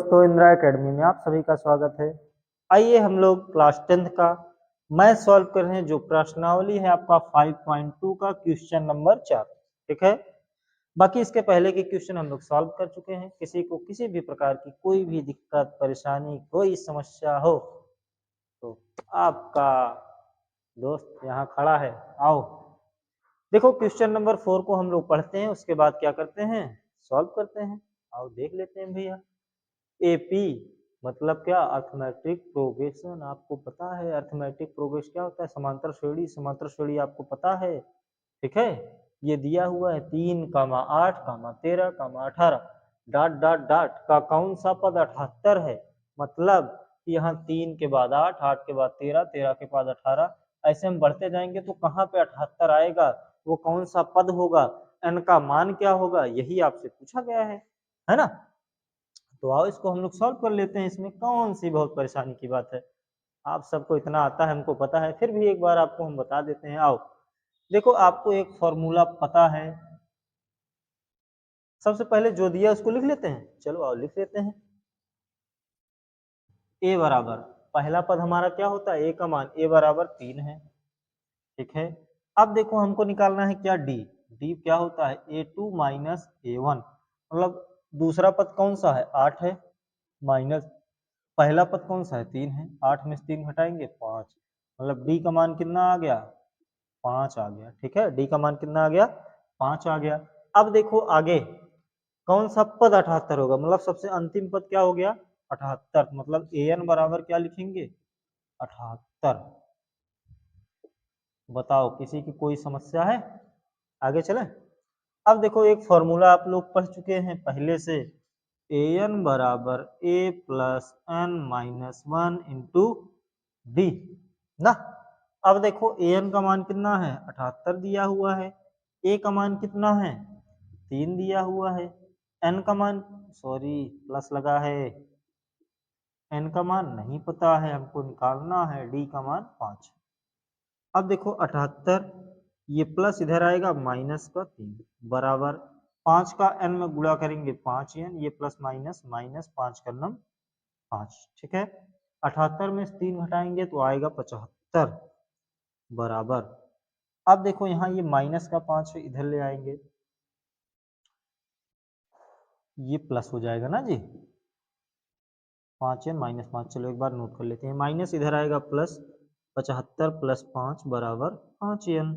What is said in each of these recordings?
दोस्तों, इंदिरा एकेडमी में आप सभी का स्वागत है। आइए हम लोग क्लास 10th का मैथ सॉल्व कर रहे हैं। जो प्रश्नावली है आपका 5.2 का क्वेश्चन नंबर 4, ठीक है। बाकी इसके पहले के क्वेश्चन हम लोग सॉल्व कर चुके हैं। किसी को किसी भी प्रकार की कोई भी दिक्कत, परेशानी, कोई समस्या हो तो आपका दोस्त यहाँ खड़ा है, आओ। देखो, क्वेश्चन नंबर 4 को हम लोग पढ़ते हैं, उसके बाद क्या करते हैं, सॉल्व करते हैं। आओ देख लेते हैं भैया। एपी मतलब क्या, अर्थमेटिक प्रोग्रेशन। आपको पता है अर्थमेटिक प्रोग्रेस क्या होता है? समांतर श्रेणी। समांतर श्रेणी आपको पता है, ठीक है। ये दिया हुआ है 3, 8, 13, 18, डॉट डॉट डॉट का कौन सा पद 78 है? मतलब यहाँ 3 के बाद 8, 8 के बाद 13, 13 के बाद 18, ऐसे हम बढ़ते जाएंगे तो कहाँ पे 78 आएगा? वो कौन सा पद होगा? n का मान क्या होगा? यही आपसे पूछा गया है ना। तो आओ इसको हम लोग सॉल्व कर लेते हैं। इसमें कौन सी बहुत परेशानी की बात है? आप सबको इतना आता है, हमको पता है, फिर भी एक बार आपको हम बता देते हैं। आओ देखो, आपको एक फॉर्मूला पता है। सबसे पहले जो दिया उसको लिख लेते हैं। चलो आओ लिख लेते हैं। ए बराबर, पहला पद हमारा क्या होता है? ए का मान ए बराबर 3 है, ठीक है। अब देखो हमको निकालना है क्या, डी। डी क्या होता है? A2 minus A1। मतलब दूसरा पद कौन सा है? 8 है, माइनस पहला पद कौन सा है? 3 है। 8 में से 3 घटाएंगे 5, मतलब डी का मान कितना आ गया? 5 आ गया, ठीक है। डी का मान कितना आ गया? 5 आ गया। अब देखो आगे कौन सा पद 78 होगा? मतलब सबसे अंतिम पद क्या हो गया? 78। मतलब an बराबर क्या लिखेंगे? 78। बताओ किसी की कोई समस्या है? आगे चले। अब देखो, एक फॉर्मूला आप लोग पढ़ चुके हैं पहले से, an बराबर a plus n minus 1 into D ना। अब देखो an का मान कितना है? 78 दिया हुआ है। a का मान कितना है? 3 दिया हुआ है। n का मान, सॉरी प्लस लगा है, n का मान नहीं पता है, हमको निकालना है। d का मान 5। अब देखो 78, ये प्लस इधर आएगा, माइनस का 3 बराबर 5 का n में गुणा करेंगे 5n, ये प्लस माइनस, माइनस 5 का नम 5, ठीक है। 78 में से 3 घटाएंगे तो आएगा 75 बराबर। अब देखो यहाँ ये माइनस का 5 इधर ले आएंगे, ये प्लस हो जाएगा ना जी। 5n माइनस 5, चलो एक बार नोट कर लेते हैं। माइनस इधर आएगा प्लस, 75 प्लस 5 बराबर 5n,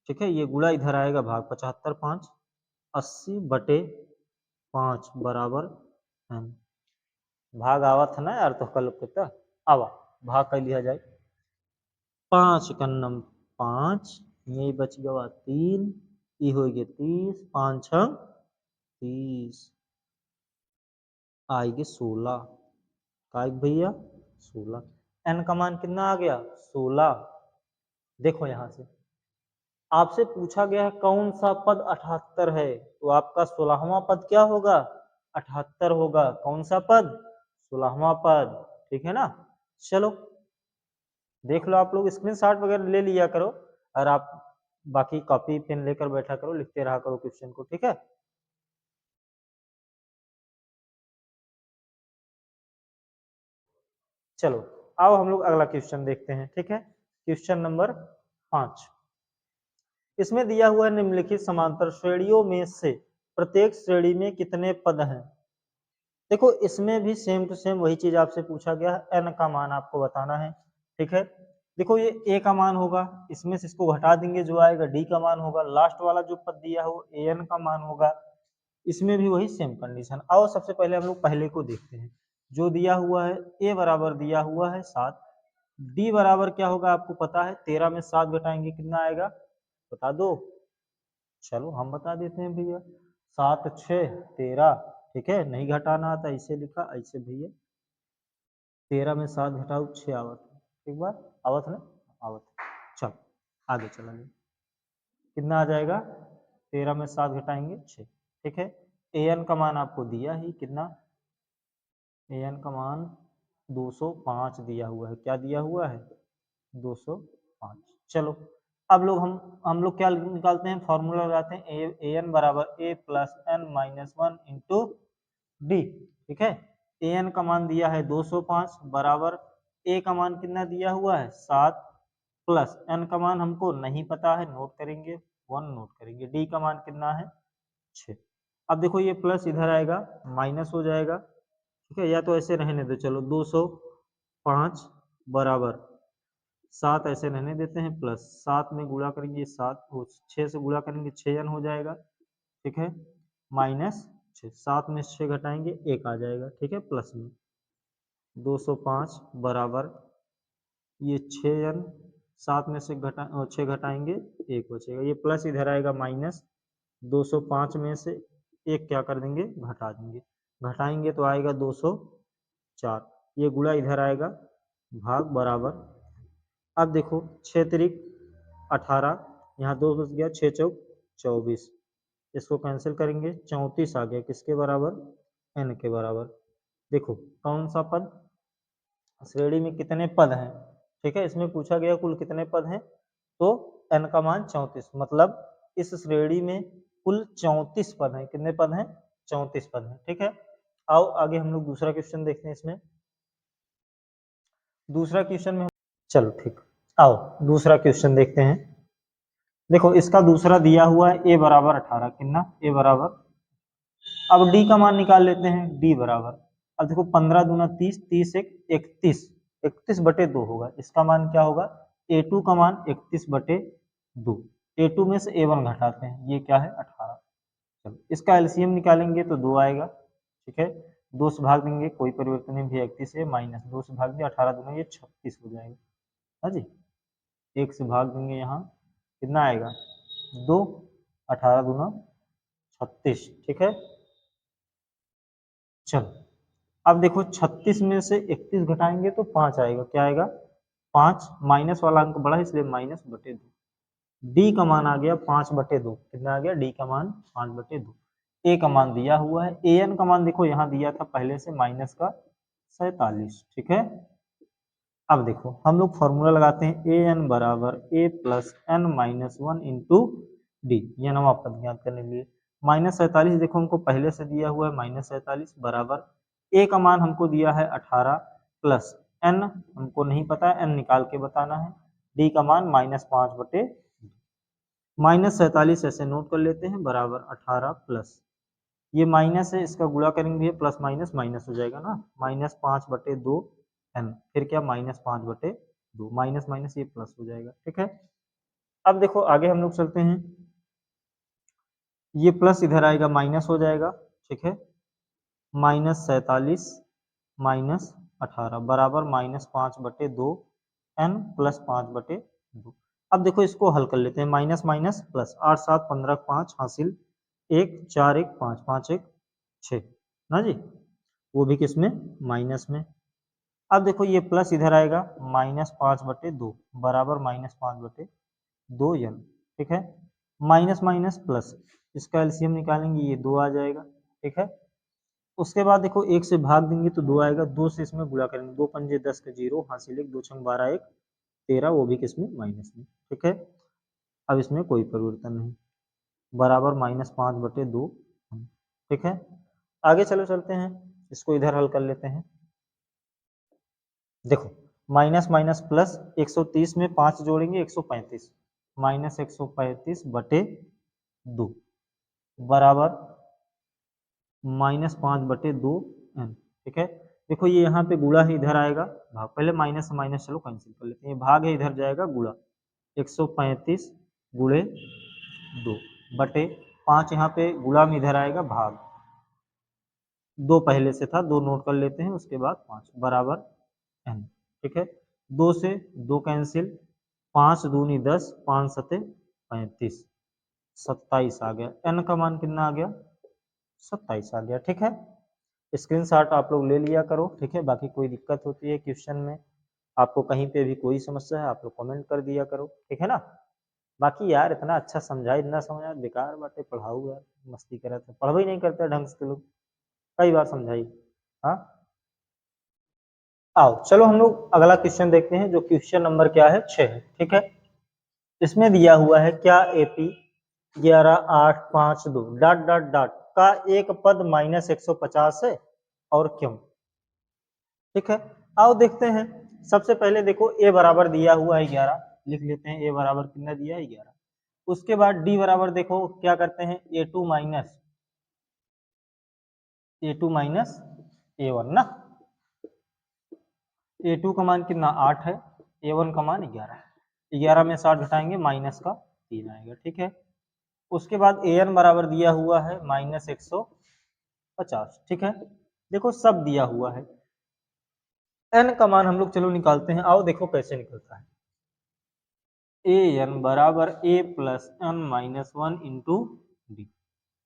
ठीक है। ये गुणा इधर आएगा भाग, 75 5, 80 बटे 5 बराबर n। भाग आवत है ना यार, तो कल कितना आवा भाग कर लिया जाए। 5 का नम 5, ये बच गया 3, ये हो गया 30, 5 6 30, आएगी 16 का भैया 16। n का मान कितना आ गया? 16। देखो यहां से आपसे पूछा गया है कौन सा पद 78 है, तो आपका 16वां पद क्या होगा? 78 होगा। कौन सा पद? 16वां पद, ठीक है ना। चलो देख लो, आप लोग स्क्रीनशॉट वगैरह ले लिया करो, और आप बाकी कॉपी पेन लेकर बैठा करो, लिखते रहा करो क्वेश्चन को, ठीक है। चलो आओ हम लोग अगला क्वेश्चन देखते हैं, ठीक है। Question number 5। इसमें दिया हुआ है निम्नलिखित समांतर श्रेणियों में से प्रत्येक श्रेणी में कितने पद हैं? देखो इसमें भी सेम टू सेम वही चीज आपसे पूछा गया है, n का मान आपको बताना है, ठीक है। देखो ये a का मान होगा, इसमें से इसको घटा देंगे, जो आएगा d का मान होगा, लास्ट वाला जो पद दिया हो an का मान होगा। इसमें भी वही सेम कंडीशन। आओ सबसे पहले हम लोग पहले को देखते हैं। जो दिया हुआ है a बराबर दिया हुआ है 7, d बराबर क्या होगा आपको पता है, 13 में 7 घटाएंगे कितना आएगा? बता दो। चलो हम बता देते हैं भैया, 7 6 13, ठीक है। नहीं घटाना आता, इसे लिखा ऐसे भैया, 13 में 7 घटाओ 6 आवत, एक बार आवत ना, आवत। चलो आगे चला जाए, कितना आ जाएगा? 13 में 7 घटाएंगे 6, ठीक है। an का मान आपको दिया ही कितना, an का मान 205 दिया हुआ है। क्या दिया हुआ है? 205। चलो अब लोग हम लोग क्या निकालते हैं, फॉर्मूला लगाते हैं, an बराबर a plus n minus 1 into D, ठीक है। ए एन का मान दिया है 205 बराबर ए का मान कितना दिया हुआ है 7 प्लस एन का मान हमको नहीं पता है, नोट करेंगे 1 नोट करेंगे, डी का मान कितना है 6। अब देखो ये प्लस इधर आएगा माइनस हो जाएगा, ठीक है, या तो ऐसे रहने दो, चलो 205 बराबर 7 ऐसे रहने देते हैं प्लस 7 में गुणा करेंगे 7 6 से गुणा करेंगे 6 एन हो जाएगा, ठीक है, माइनस 6 7 में 6 घटाएंगे 1 आ जाएगा, ठीक है, प्लस में 205 बराबर ये 6 एन 7 में से 6 घटाएंगे 1 बचेगा, ये प्लस इधर आएगा माइनस 205 में से 1 क्या कर देंगे घटा देंगे, घटाएंगे तो आएगा 204, ये गुणा इधर आएगा भाग बराबर। अब देखो 6 तिरिक 18, यहाँ 2 बच गया, 6 चौक 24, इसको कैंसिल करेंगे 34 आ गया, किसके बराबर n के बराबर। देखो कौन सा पद, श्रेणी में कितने पद हैं, ठीक है, इसमें पूछा गया कुल कितने पद हैं, तो n का मान 34, मतलब इस श्रेणी में कुल 34 पद हैं, कितने पद हैं 34 पद हैं, ठीक है। आओ आगे हम लोग दूसरा क्वेश्चन देखते हैं, इसमें दूसरा क्वेश्चन में, चलो ठीक, आओ दूसरा क्वेश्चन देखते हैं। देखो इसका दूसरा दिया हुआ है a बराबर 18, कितना a बराबर, अब d का मान निकाल लेते हैं, d बराबर, अब देखो 15 दूना 30, 30 एक 31, 31 बटे 2 होगा, इसका मान क्या होगा a2 का मान 31 बटे 2, a2 में से a1 घटाते हैं, ये क्या है 18, चलो इसका एलसीएम निकालेंगे तो 2 आएगा, ठीक है, 2 से भाग देंगे कोई परिवर्तन नहीं, भी 31 है, माइनस 2 से भाग दिया 18 दूना ये 36 हो जाएगा, हाँ जी, 1 से भाग देंगे, यहाँ कितना आएगा 2, 18 दूना 36, ठीक है। चलो अब देखो 36 में से 31 घटाएंगे तो 5 आएगा, क्या आएगा 5, माइनस वाला अंक बड़ा है इसलिए माइनस बटे 2, डी का मान आ गया 5 बटे 2, कितना आ गया डी का मान 5 बटे 2, ए का मान दिया हुआ है, ए एन का मान देखो यहाँ दिया था पहले से माइनस का 47, ठीक है। अब देखो हम लोग फॉर्मूला लगाते हैं, ए एन बराबर A plus N minus 1 into D, ये नवा पद ज्ञात करने के लिए, माइनस 47 देखो हमको पहले से दिया हुआ है माइनस 47 बराबर ए का मान हमको दिया है 18 प्लस एन हमको नहीं पता, एन निकाल के बताना है, डी का मान माइनस 5 बटे माइनस 47 ऐसे नोट कर लेते हैं बराबर 18 प्लस ये माइनस है, इसका गुणा करेंगे प्लस माइनस माइनस हो जाएगा ना, माइनस 5 बटे 2 एन, फिर क्या माइनस 5 बटे 2, माइनस माइनस ये प्लस हो जाएगा, ठीक है। अब देखो आगे हम लोग चलते हैं, ये प्लस इधर आएगा माइनस हो जाएगा, ठीक है, माइनस 47 माइनस 18 बराबर माइनस 5 बटे 2 एन प्लस 5 बटे 2। अब देखो इसको हल कर लेते हैं, माइनस माइनस प्लस, 8 7 15 5 हासिल 1 4 1 5 5 1 6 ना जी, वो भी किस में माइनस में। अब देखो ये प्लस इधर आएगा माइनस 5 बटे 2 बराबर माइनस 5 बटे 2 एन, ठीक है, माइनस माइनस प्लस, इसका एलसीएम निकालेंगे ये 2 आ जाएगा, ठीक है। उसके बाद देखो 1 से भाग देंगे तो 2 आएगा, 2 से इसमें गुणा करेंगे, 2 पंजे 10 का 0 हासिल 1 2 छंग 12 1 13, वो भी किसमें माइनस में, ठीक है। अब इसमें कोई परिवर्तन नहीं, बराबर माइनस 5 बटे 2, ठीक है। आगे चलो चलते हैं, इसको इधर हल कर लेते हैं। देखो माइनस माइनस प्लस, 130 में 5 जोड़ेंगे 135, माइनस 135 बटे 2 बराबर माइनस 5 बटे 2 एन, ठीक है। देखो ये यहाँ पे गुणा है, इधर आएगा भाग, पहले माइनस से माइनस चलो कैंसिल कर लेते हैं, ये भाग है इधर जाएगा गुणा, 135 गुणे 2 बटे 5, यहाँ पे गुणा में इधर आएगा भाग, 2 पहले से था 2 नोट कर लेते हैं, उसके बाद 5 बराबर एन, ठीक है। 2 से 2 कैंसिल, 5 दूनी 10 5 सते 35, 27 आ गया, एन का मान कितना आ गया 27 आ गया, ठीक है। स्क्रीनशॉट आप लोग ले लिया करो, ठीक है। बाकी कोई दिक्कत होती है क्वेश्चन में, आपको कहीं पे भी कोई समस्या है आप लोग कमेंट कर दिया करो, ठीक है ना। बाकी यार इतना अच्छा समझा, इतना समझा, बेकार बातें पढ़ाऊ यार, मस्ती करे थे, पढ़ाई ही नहीं करते ढंग से लोग, कई बार समझाई, हाँ। आओ चलो हम लोग अगला क्वेश्चन देखते हैं, जो क्वेश्चन नंबर क्या है 6 है, ठीक है। इसमें दिया हुआ है क्या एपी 11 8 5 2 डॉट डॉट डॉट का एक पद माइनस 150 है और क्यों। ठीक है। आओ देखते हैं। सबसे पहले देखो ए बराबर दिया हुआ है 11, लिख लेते हैं ए बराबर कितना दिया है 11। उसके बाद डी बराबर देखो क्या करते हैं ए टू माइनस ए वन ना। ए2 का मान कितना 8 है, ए1 का मान 11, 11 में 60 घटाएंगे माइनस का 3 आएगा। ठीक है। उसके बाद एन बराबर दिया हुआ है -150। ठीक है। देखो सब दिया हुआ है। एन का मान हम लोग चलो निकालते हैं। आओ देखो कैसे निकलता है। ए एन बराबर A plus N minus one into D.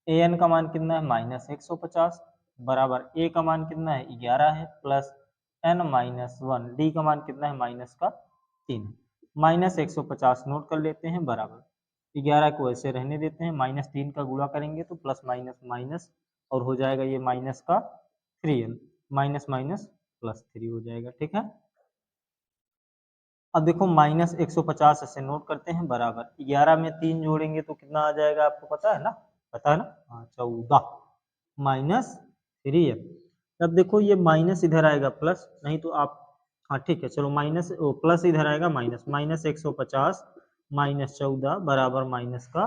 A N का मान कितना है -150 बराबर ए का मान कितना है 11 है plus N minus one, d का मान कितना है माइनस का 3 है। -150 नोट कर लेते हैं बराबर 11 को ऐसे रहने देते हैं, -3 का गुणा करेंगे तो प्लस माइनस माइनस और हो जाएगा ये माइनस का 3n, माइनस माइनस प्लस 3 हो जाएगा। ठीक है। अब देखो -150 ऐसे नोट करते हैं बराबर 11 में 3 जोड़ेंगे तो कितना आ जाएगा आपको पता है ना, पता है ना, हाँ 14 -3n। तब देखो ये माइनस इधर आएगा प्लस, नहीं तो आप, हाँ ठीक है चलो माइनस प्लस इधर आएगा माइनस, -150 -14 बराबर माइनस का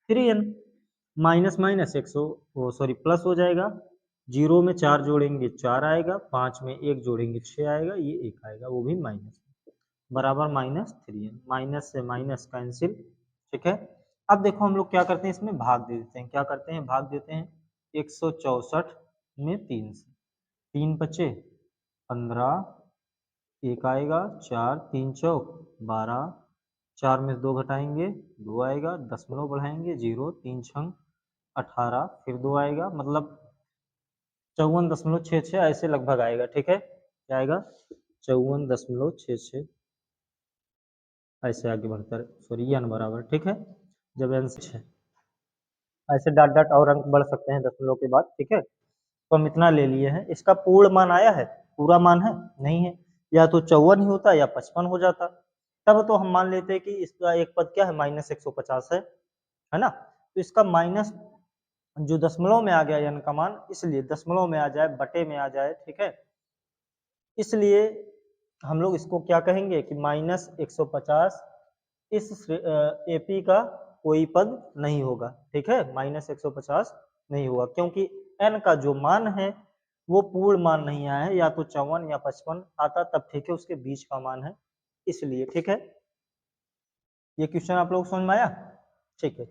3n। Minus minus 100 sorry plus हो जाएगा, 0 में 4 जोड़ेंगे 4 आएगा, 5 में 1 जोड़ेंगे 6 आएगा, ये 1 आएगा वो भी माइनस बराबर -3n। माइनस से माइनस कैंसिल। ठीक है। अब देखो हम लोग क्या करते हैं इसमें भाग दे देते हैं, क्या करते हैं भाग देते हैं 164 में 3 से, 3 बचे 15, एक आएगा 4, 3 चौक 12, 4 में 2 घटाएंगे 2 आएगा, दशमलव बढ़ाएंगे 0, 3 छंग 18, फिर 2 आएगा, मतलब 54.66 ऐसे लगभग आएगा। ठीक है। क्या आएगा 54.66 ऐसे आगे बढ़ता है, सॉरी एन बराबर। ठीक है। जब एन से ऐसे डॉट डॉट और अंक बढ़ सकते हैं दशमलव के बाद। ठीक है। तो हम इतना ले लिए हैं, इसका पूर्ण मान आया है, पूरा मान है नहीं है, या तो 54 ही होता या 55 हो जाता। तब तो हम मान लेते हैं कि इसका एक पद क्या है -150 है ना। तो इसका माइनस जो दशमलव में आ गया एन का मान, इसलिए दशमलव में आ जाए बटे में आ जाए। ठीक है। इसलिए हम लोग इसको क्या कहेंगे कि -150 इस एपी का कोई पद नहीं होगा। ठीक है। -150 नहीं होगा क्योंकि एन का जो मान है वो पूर्ण मान नहीं आया है, या तो 54 या 55 आता तब ठीक है, उसके बीच का मान है इसलिए। ठीक है। ये क्वेश्चन आप लोग समझ में आया। ठीक है।